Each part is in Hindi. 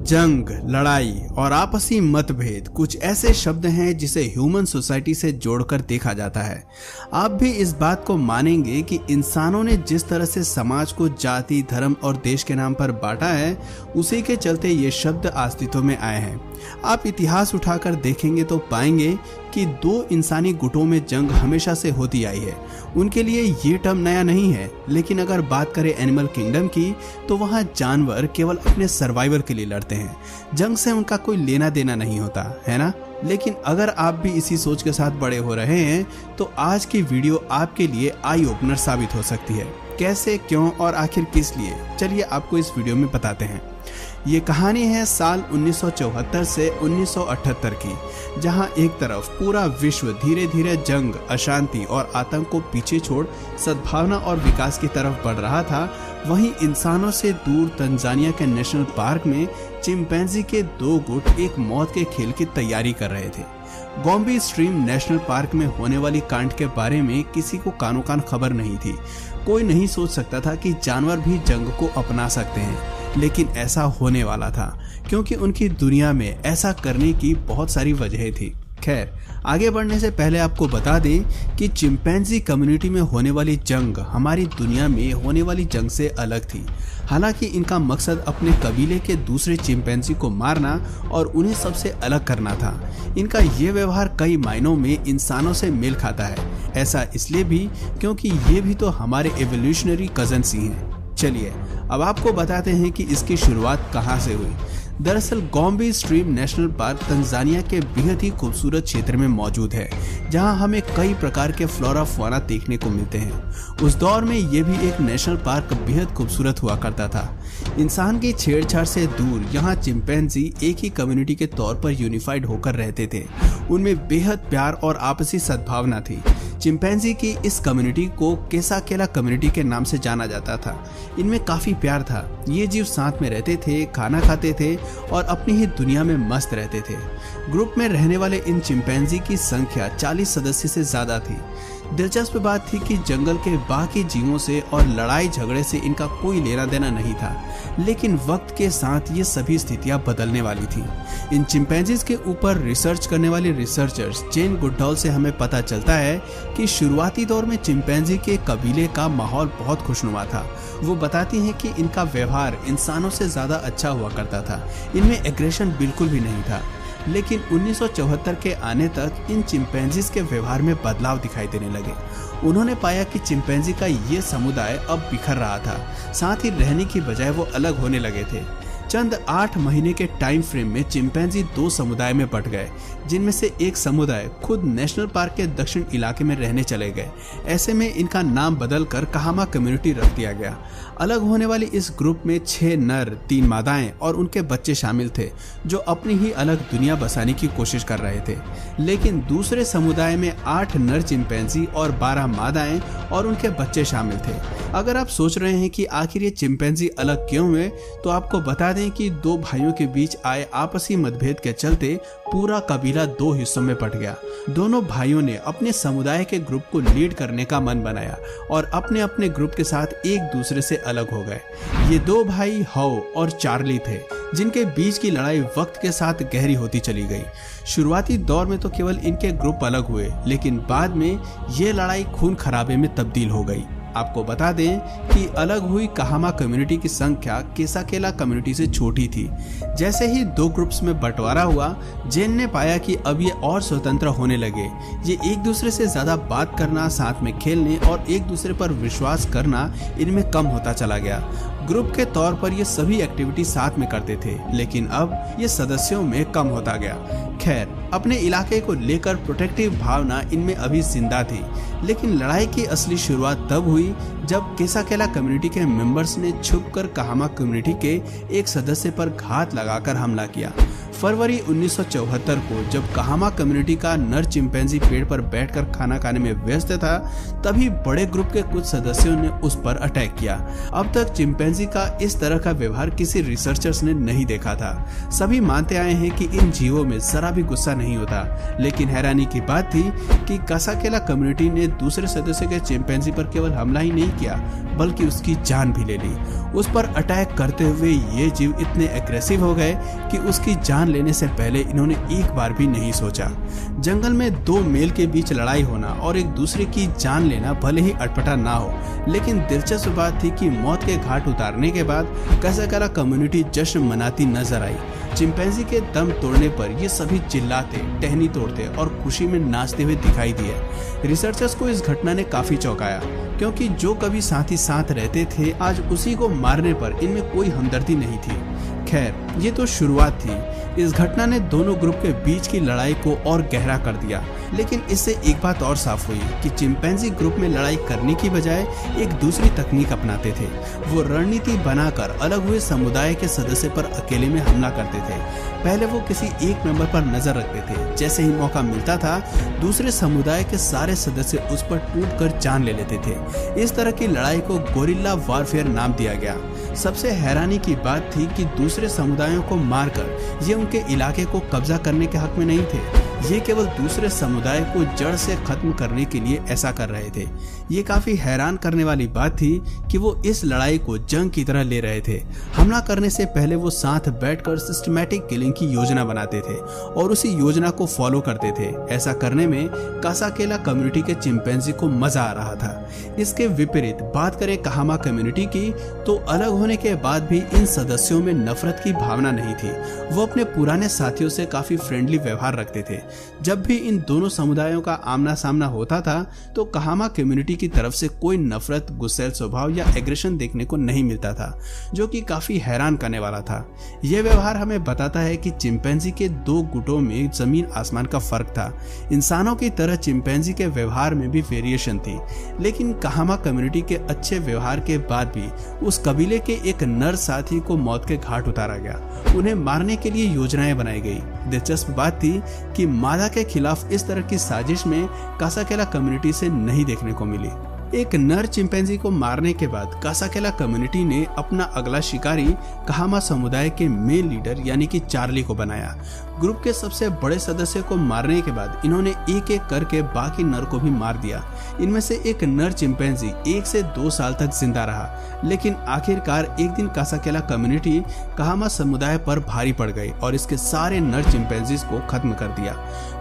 जंग, लड़ाई और आपसी मतभेद कुछ ऐसे शब्द हैं जिसे ह्यूमन सोसाइटी से जोड़कर देखा जाता है। आप भी इस बात को मानेंगे कि इंसानों ने जिस तरह से समाज को जाति, धर्म और देश के नाम पर बांटा है, उसी के चलते ये शब्द अस्तित्व में आए हैं। आप इतिहास उठाकर देखेंगे तो पाएंगे कि दो इंसानी गुटों में जंग हमेशा से होती आई है। उनके लिए ये टर्म नया नहीं है, लेकिन अगर बात करें एनिमल किंगडम की तो वहाँ जानवर केवल अपने सर्वाइवल के लिए लड़ते हैं। जंग से उनका कोई लेना देना नहीं होता है ना। लेकिन अगर आप भी इसी सोच के साथ बड़े हो रहे हैं तो आज की वीडियो आपके लिए आई ओपनर साबित हो सकती है। कैसे, क्यों और आखिर किस लिए, चलिए आपको इस वीडियो में बताते हैं। ये कहानी है साल 1974 से 1978 की, जहां एक तरफ पूरा विश्व धीरे धीरे जंग, अशांति और आतंक को पीछे छोड़ सद्भावना और विकास की तरफ बढ़ रहा था, वहीं इंसानों से दूर तंजानिया के नेशनल पार्क में चिंपैंजी के दो गुट एक मौत के खेल की तैयारी कर रहे थे। गोम्बे स्ट्रीम नेशनल पार्क में होने वाली कांड के बारे में किसी को कानो कान खबर नहीं थी। कोई नहीं सोच सकता था कि जानवर भी जंग को अपना सकते हैं, लेकिन ऐसा होने वाला था क्योंकि उनकी दुनिया में ऐसा करने की बहुत सारी वजहें थी। खैर, आगे बढ़ने से पहले आपको बता दें कि चिंपैंजी कम्युनिटी में होने वाली जंग हमारी दुनिया में होने वाली जंग से अलग थी। हालांकि इनका मकसद अपने कबीले के दूसरे चिंपैंजी को मारना और उन्हें सबसे अलग करना था। इनका ये व्यवहार कई मायनों में इंसानों से मेल खाता है। ऐसा इसलिए भी क्योंकि ये भी तो हमारे एवोल्यूशनरी कजन्स ही हैं। चलिए अब आपको बताते हैं कि इसकी शुरुआत कहां से हुई। दरअसल Gombe Stream national park Tanzania के बेहद ही खूबसूरत क्षेत्र में मौजूद है, जहां हमें कई प्रकार के फ्लोरा फौना देखने को मिलते हैं। उस दौर में यह भी एक नेशनल पार्क बेहद खूबसूरत हुआ करता था। इंसान की छेड़छाड़ से दूर यहाँ चिंपैंजी एक ही कम्युनिटी के तौर पर यूनिफाइड होकर रहते थे। उनमें बेहद प्यार और आपसी सद्भावना थी। चिंपैंजी की इस कम्युनिटी को केसाकेला कम्युनिटी के नाम से जाना जाता था। इनमें काफी प्यार था। ये जीव साथ में रहते थे, खाना खाते थे और अपनी ही दुनिया में मस्त रहते थे। ग्रुप में रहने वाले इन चिंपैंजी की संख्या 40 सदस्य से ज्यादा थी। दिलचस्प बात थी कि जंगल के बाकी जीवों से और लड़ाई झगड़े से इनका कोई लेना देना नहीं था, लेकिन वक्त के साथ ये सभी स्थितियां बदलने वाली थी। इन चिंपैंजीज के ऊपर रिसर्च करने वाले रिसर्चर्स जेन गुडडॉल से हमें पता चलता है कि शुरुआती दौर में चिंपैंजी के कबीले का माहौल बहुत खुशनुमा था। वो बताती हैं कि इनका व्यवहार इंसानों से ज्यादा अच्छा हुआ करता था। इनमें एग्रेशन बिल्कुल भी नहीं था। लेकिन 1974 के आने तक इन चिंपैंजीज के व्यवहार में बदलाव दिखाई देने लगे। उन्होंने पाया कि चिंपैंजी का ये समुदाय अब बिखर रहा था, साथ ही रहने की बजाय वो अलग होने लगे थे। चंद 8 महीने के टाइम फ्रेम में चिंपैंजी 2 समुदाय में बंट गए, जिनमें से एक समुदाय खुद नेशनल पार्क के दक्षिण इलाके में रहने चले गए। ऐसे में इनका नाम बदलकर काहामा कम्युनिटी रख दिया गया। अलग होने वाली इस ग्रुप में 6 नर, 3 मादाएं और उनके बच्चे शामिल थे, जो अपनी ही अलग दुनिया बसाने की कोशिश कर रहे थे। लेकिन दूसरे समुदाय में 8 नर चिंपैंजी और 12 मादाएं और उनके बच्चे शामिल थे। अगर आप सोच रहे हैं कि आखिर ये चिंपैंजी अलग क्यों हुए, तो आपको बता दें कि 2 भाइयों के बीच आए आपसी मतभेद के चलते पूरा कबीला 2 हिस्सों में बंट गया। दोनों भाइयों ने अपने समुदाय के ग्रुप को लीड करने का मन बनाया और अपने अपने ग्रुप के साथ एक दूसरे से अलग हो गए। ये 2 भाई हाउ और चार्ली थे, जिनके बीच की लड़ाई वक्त के साथ गहरी होती चली गई। शुरुआती दौर में तो केवल इनके ग्रुप अलग हुए, लेकिन बाद में ये लड़ाई खून खराबे में तब्दील हो गई। आपको बता दें कि अलग हुई काहामा कम्युनिटी की संख्या केसाकेला कम्युनिटी से छोटी थी। जैसे ही 2 ग्रुप्स में बंटवारा हुआ, जेन ने पाया कि अब ये और स्वतंत्र होने लगे। ये एक दूसरे से ज्यादा बात करना, साथ में खेलने और एक दूसरे पर विश्वास करना इनमें कम होता चला गया। ग्रुप के तौर पर ये सभी एक्टिविटी साथ में करते थे, लेकिन अब ये सदस्यों में कम होता गया। खैर, अपने इलाके को लेकर प्रोटेक्टिव भावना इनमें अभी जिंदा थी, लेकिन लड़ाई की असली शुरुआत तब हुई जब केसाकेला कम्युनिटी के मेंबर्स ने छुपकर काहामा कम्युनिटी के एक सदस्य पर घात लगाकर हमला किया। फरवरी 1974 को जब कहामा कम्युनिटी का नर चिंपैंजी पेड़ पर बैठकर खाना खाने में व्यस्त था, तभी बड़े ग्रुप के कुछ सदस्यों ने उस पर अटैक किया। अब तक चिंपैंजी का इस तरह का व्यवहार किसी रिसर्चर्स ने नहीं देखा था। सभी मानते आए हैं कि इन जीवों में जरा भी गुस्सा नहीं होता, लेकिन हैरानी की बात थी कि कासाकेला कम्युनिटी ने दूसरे सदस्य के चिंपैंजी पर केवल हमला ही नहीं किया, बल्कि उसकी जान भी ले ली। उस पर अटैक करते हुए ये जीव इतने एग्रेसिव हो गए कि उसकी जान लेने से पहले इन्होंने एक बार भी नहीं सोचा। जंगल में दो मेल के बीच लड़ाई होना और एक दूसरे की जान लेना भले ही अटपटा ना हो, लेकिन दिलचस्प बात थी कि मौत के घाट उतारने के बाद कासाकेला कम्युनिटी जश्न मनाती नजर आई। चिंपैंजी के दम तोड़ने पर ये सभी चिल्लाते, टहनी तोड़ते और खुशी में नाचते हुए दिखाई दिए। रिसर्चर्स को इस घटना ने काफी चौंकाया, क्योंकि जो कभी साथ ही साथ रहते थे, आज उसी को मारने पर इनमें कोई हमदर्दी नहीं थी। खैर, ये तो शुरुआत थी। इस घटना ने दोनों ग्रुप के बीच की लड़ाई को और गहरा कर दिया, लेकिन इससे एक बात और साफ हुई कि चिंपैंजी ग्रुप में लड़ाई करने की बजाय एक दूसरी तकनीक अपनाते थे। वो रणनीति बनाकर अलग हुए समुदाय के सदस्य पर अकेले में हमला करते थे। पहले वो किसी एक मेंबर पर नजर रखते थे, जैसे ही मौका मिलता था दूसरे समुदाय के सारे सदस्य उस पर टूटकर जान ले लेते थे। इस तरह की लड़ाई को गोरिल्ला वारफेयर नाम दिया गया। सबसे हैरानी की बात थी कि दूसरे समुदायों को मारकर ये उनके इलाके को कब्जा करने के हक में नहीं थे, ये केवल दूसरे समुदाय को जड़ से खत्म करने के लिए ऐसा कर रहे थे। ये काफी हैरान करने वाली बात थी कि वो इस लड़ाई को जंग की तरह ले रहे थे। हमला करने से पहले वो साथ बैठकर सिस्टमैटिक किलिंग की योजना बनाते थे और उसी योजना को फॉलो करते थे। ऐसा करने में कासाकेला कम्युनिटी के चिंपैंजी को मजा आ रहा था। इसके विपरीत बात करें कहामा कम्युनिटी की, तो अलग होने के बाद भी इन सदस्यों में नफरत की भावना नहीं थी। वो अपने पुराने साथियों से काफी फ्रेंडली व्यवहार रखते थे। जब भी इन दोनों समुदायों का आमना सामना होता था, तो कहामा कम्युनिटी की तरफ से कोई नफरत, गुस्सैल स्वभाव या एग्रेशन देखने को नहीं मिलता था, जो कि काफी हैरान करने वाला था। यह व्यवहार हमें बताता है कि चिंपैंजी के दो गुटों में जमीन आसमान का फर्क था। इंसानों की तरह चिंपैंजी के व्यवहार में भी वेरिएशन थी, लेकिन कहामा कम्युनिटी के अच्छे व्यवहार के बाद भी उस कबीले के एक नर साथी को मौत के घाट उतारा गया। उन्हें मारने के लिए योजनाएं बनाई गई। दिलचस्प बात थी कि मादा के खिलाफ इस तरह की साजिश में कासाकेला कम्युनिटी से नहीं देखने को मिली। एक नर चिंपैंजी को मारने के बाद कासाकेला कम्युनिटी ने अपना अगला शिकारी कहामा समुदाय के मेल लीडर यानी कि चार्ली को बनाया। ग्रुप के सबसे बड़े सदस्य को मारने के बाद इन्होंने एक एक करके बाकी नर को भी मार दिया। इनमें से एक नर चिंपैंजी 1 से 2 साल तक जिंदा रहा, लेकिन आखिरकार एक दिन कासाकेला कम्युनिटी कहामा समुदाय पर भारी पड़ गई और इसके सारे नर चिंपैंजीज को खत्म कर दिया।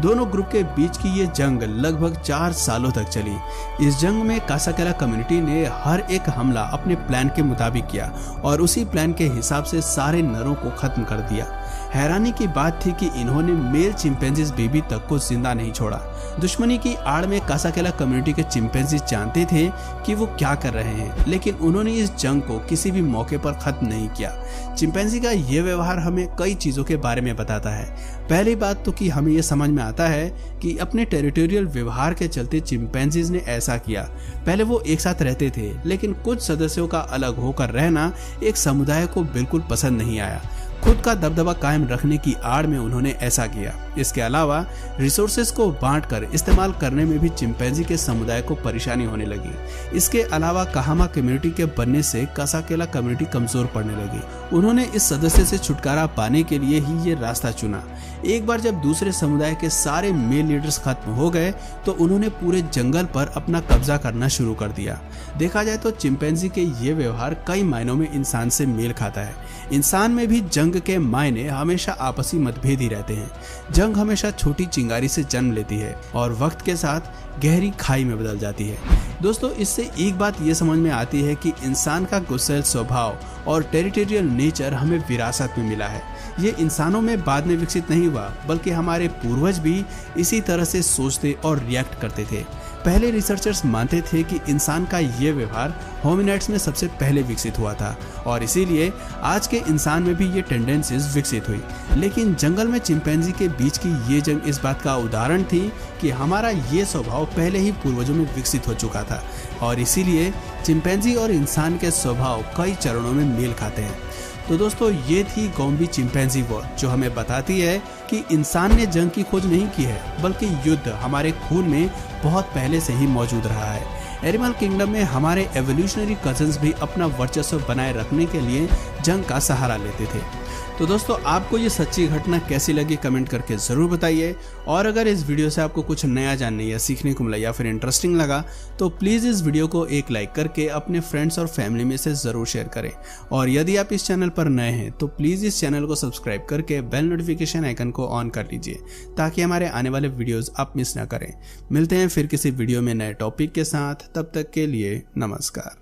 दोनों ग्रुप के बीच की ये जंग लगभग 4 सालों तक चली। इस जंग में कासाकेला कम्युनिटी ने हर एक हमला अपने प्लान के मुताबिक किया और उसी प्लान के हिसाब से सारे नरों को खत्म कर दिया। हैरानी की बात थी कि इन्होंने मेल चिंपैंजीज बेबी तक को जिंदा नहीं छोड़ा। दुश्मनी की आड़ में कासाकेला कम्युनिटी के चिंपैंजीज जानते थे कि वो क्या कर रहे हैं, लेकिन उन्होंने इस जंग को किसी भी मौके पर खत्म नहीं किया। चिंपैंजी का ये व्यवहार हमें कई चीजों के बारे में बताता है। पहली बात तो कि हमें यह समझ में आता है कि अपने टेरिटोरियल व्यवहार के चलते चिंपैंजीज ने ऐसा किया। पहले वो एक साथ रहते थे, लेकिन कुछ सदस्यों का अलग होकर रहना एक समुदाय को बिल्कुल पसंद नहीं आया। खुद का दबदबा कायम रखने की आड़ में उन्होंने ऐसा किया। इसके अलावा रिसोर्सेज को बांटकर इस्तेमाल करने में भी चिंपैंजी के समुदाय को परेशानी होने लगी। इसके अलावा कहामा कम्युनिटी के बनने से कासाकेला कम्युनिटी कमजोर पड़ने लगी। उन्होंने इस सदस्य से छुटकारा पाने के लिए ही ये रास्ता चुना। एक बार जब दूसरे समुदाय के सारे मेल लीडर्स खत्म हो गए, तो उन्होंने पूरे जंगल पर अपना कब्जा करना शुरू कर दिया। देखा जाए तो चिंपैंजी के ये व्यवहार कई मायनों में इंसान से मेल खाता है। इंसान में भी जंग के मायने हमेशा आपसी मतभेद ही रहते हैं। जंग हमेशा छोटी चिंगारी से जन्म लेती है और वक्त के साथ गहरी खाई में बदल जाती है। दोस्तों, इससे एक बात ये समझ में आती है कि इंसान का गुस्सैल स्वभाव और टेरिटोरियल नेचर हमें विरासत में मिला है। ये इंसानों में बाद में विकसित नहीं हुआ, बल्कि हमारे पूर्वज भी इसी तरह से सोचते और रिएक्ट करते थे। पहले रिसर्चर्स मानते थे कि इंसान का ये व्यवहार होमिनिड्स में सबसे पहले विकसित हुआ था और इसीलिए आज के इंसान में भी ये टेंडेंसीज विकसित हुई। लेकिन जंगल में चिंपैंजी के बीच की ये जंग इस बात का उदाहरण थी कि हमारा ये स्वभाव पहले ही पूर्वजों में विकसित हो चुका था और इसीलिए चिंपैंजी और इंसान के स्वभाव कई चरणों में मेल खाते हैं। तो दोस्तों ये थी गॉम्बी चिंपैंजी वॉर, जो हमें बताती है कि इंसान ने जंग की खोज नहीं की है, बल्कि युद्ध हमारे खून में बहुत पहले से ही मौजूद रहा है। एनिमल किंगडम में हमारे एवोल्यूशनरी कजन्स भी अपना वर्चस्व बनाए रखने के लिए जंग का सहारा लेते थे। तो दोस्तों आपको ये सच्ची घटना कैसी लगी कमेंट करके जरूर बताइए, और अगर इस वीडियो से आपको कुछ नया जानने या सीखने को मिला या फिर इंटरेस्टिंग लगा तो प्लीज इस वीडियो को एक लाइक करके अपने फ्रेंड्स और फैमिली में से जरूर शेयर करें। और यदि आप इस चैनल पर नए हैं तो प्लीज इस चैनल को सब्सक्राइब करके बेल नोटिफिकेशन आइकन को ऑन कर लीजिए, ताकि हमारे आने वाले वीडियोज आप मिस ना करें। मिलते हैं फिर किसी वीडियो में नए टॉपिक के साथ, तब तक के लिए नमस्कार।